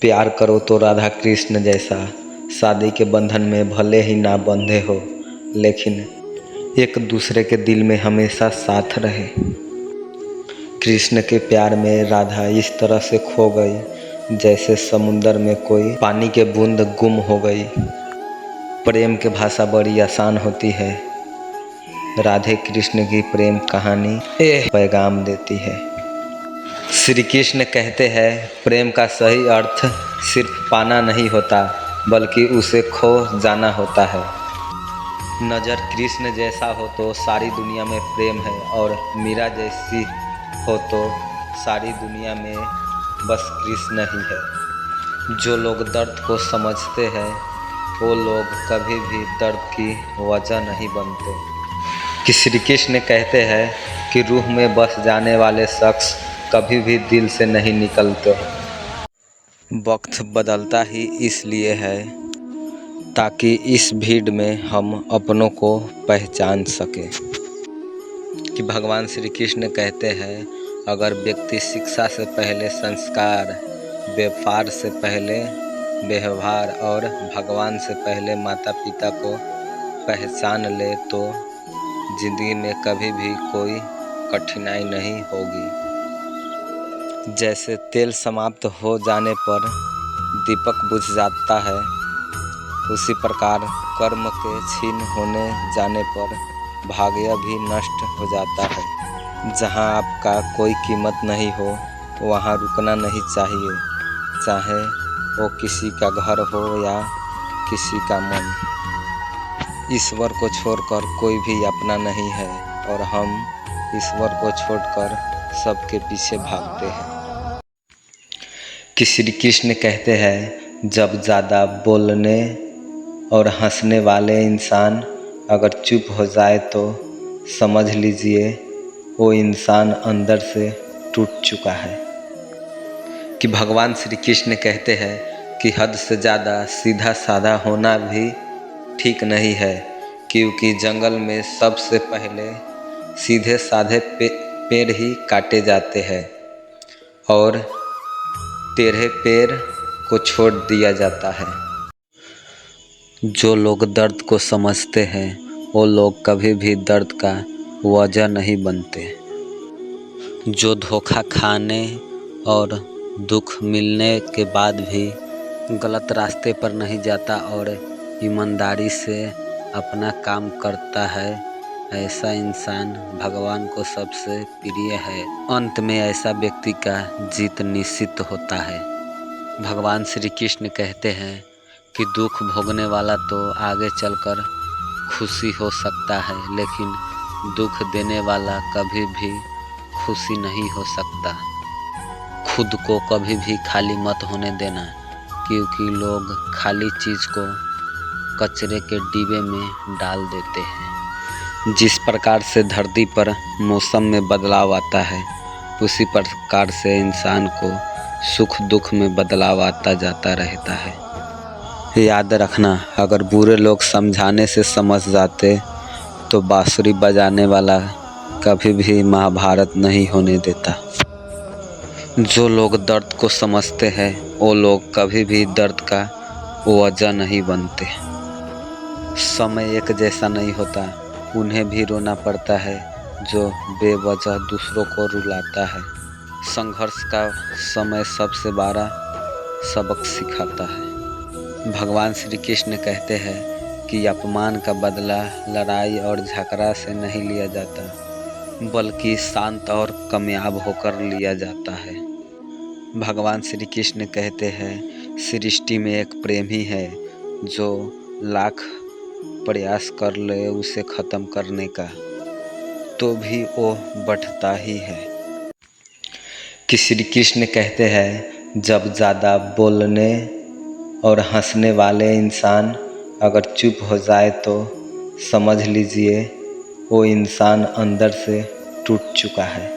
प्यार करो तो राधा कृष्ण जैसा, शादी के बंधन में भले ही ना बंधे हो, लेकिन एक दूसरे के दिल में हमेशा साथ रहे। कृष्ण के प्यार में राधा इस तरह से खो गई जैसे समुंदर में कोई पानी के बूंद गुम हो गई। प्रेम की भाषा बड़ी आसान होती है। राधे कृष्ण की प्रेम कहानी पैगाम देती है। श्री कृष्ण कहते हैं, प्रेम का सही अर्थ सिर्फ पाना नहीं होता, बल्कि उसे खो जाना होता है। नज़र कृष्ण जैसा हो तो सारी दुनिया में प्रेम है, और मीरा जैसी हो तो सारी दुनिया में बस कृष्ण ही है। जो लोग दर्द को समझते हैं, वो लोग कभी भी दर्द की वजह नहीं बनते। कि श्री कृष्ण कहते हैं कि रूह में बस जाने वाले शख्स कभी भी दिल से नहीं निकलते। वक्त बदलता ही इसलिए है ताकि इस भीड़ में हम अपनों को पहचान सकें। कि भगवान श्री कृष्ण कहते हैं, अगर व्यक्ति शिक्षा से पहले संस्कार, व्यापार से पहले व्यवहार और भगवान से पहले माता पिता को पहचान ले तो जिंदगी में कभी भी कोई कठिनाई नहीं होगी। जैसे तेल समाप्त हो जाने पर दीपक बुझ जाता है, उसी प्रकार कर्म के छीन होने जाने पर भाग्य भी नष्ट हो जाता है। जहाँ आपका कोई कीमत नहीं हो, वहाँ रुकना नहीं चाहिए, चाहे वो किसी का घर हो या किसी का मन। ईश्वर को छोड़कर कोई भी अपना नहीं है, और हम ईश्वर को छोड़कर सबके पीछे भागते हैं। कि श्री कृष्ण कहते हैं, जब ज़्यादा बोलने और हंसने वाले इंसान अगर चुप हो जाए तो समझ लीजिए वो इंसान अंदर से टूट चुका है। कि भगवान श्री कृष्ण कहते हैं कि हद से ज़्यादा सीधा साधा होना भी ठीक नहीं है, क्योंकि जंगल में सबसे पहले सीधे साधे पेड़ ही काटे जाते हैं और टेढ़े पेड़ को छोड़ दिया जाता है। जो लोग दर्द को समझते हैं, वो लोग कभी भी दर्द का वजह नहीं बनते। जो धोखा खाने और दुख मिलने के बाद भी गलत रास्ते पर नहीं जाता और ईमानदारी से अपना काम करता है, ऐसा इंसान भगवान को सबसे प्रिय है। अंत में ऐसा व्यक्ति का जीत निश्चित होता है। भगवान श्री कृष्ण कहते हैं कि दुख भोगने वाला तो आगे चलकर खुशी हो सकता है, लेकिन दुख देने वाला कभी भी खुशी नहीं हो सकता। खुद को कभी भी खाली मत होने देना, क्योंकि लोग खाली चीज़ को कचरे के डिब्बे में डाल देते हैं। जिस प्रकार से धरती पर मौसम में बदलाव आता है, उसी प्रकार से इंसान को सुख दुख में बदलाव आता जाता रहता है। याद रखना, अगर बुरे लोग समझाने से समझ जाते तो बांसुरी बजाने वाला कभी भी महाभारत नहीं होने देता। जो लोग दर्द को समझते हैं, वो लोग कभी भी दर्द का वजह नहीं बनते। समय एक जैसा नहीं होता, उन्हें भी रोना पड़ता है जो बेवजह दूसरों को रुलाता है। संघर्ष का समय सबसे बड़ा सबक सिखाता है। भगवान श्री कृष्ण कहते हैं कि अपमान का बदला लड़ाई और झगड़ा से नहीं लिया जाता, बल्कि शांत और कामयाब होकर लिया जाता है। भगवान श्री कृष्ण कहते हैं, सृष्टि में एक प्रेम ही है जो लाख प्रयास कर ले उसे ख़त्म करने का, तो भी वो बढ़ता ही है। कि श्री कृष्ण कहते हैं, जब ज़्यादा बोलने और हंसने वाले इंसान अगर चुप हो जाए तो समझ लीजिए वो इंसान अंदर से टूट चुका है।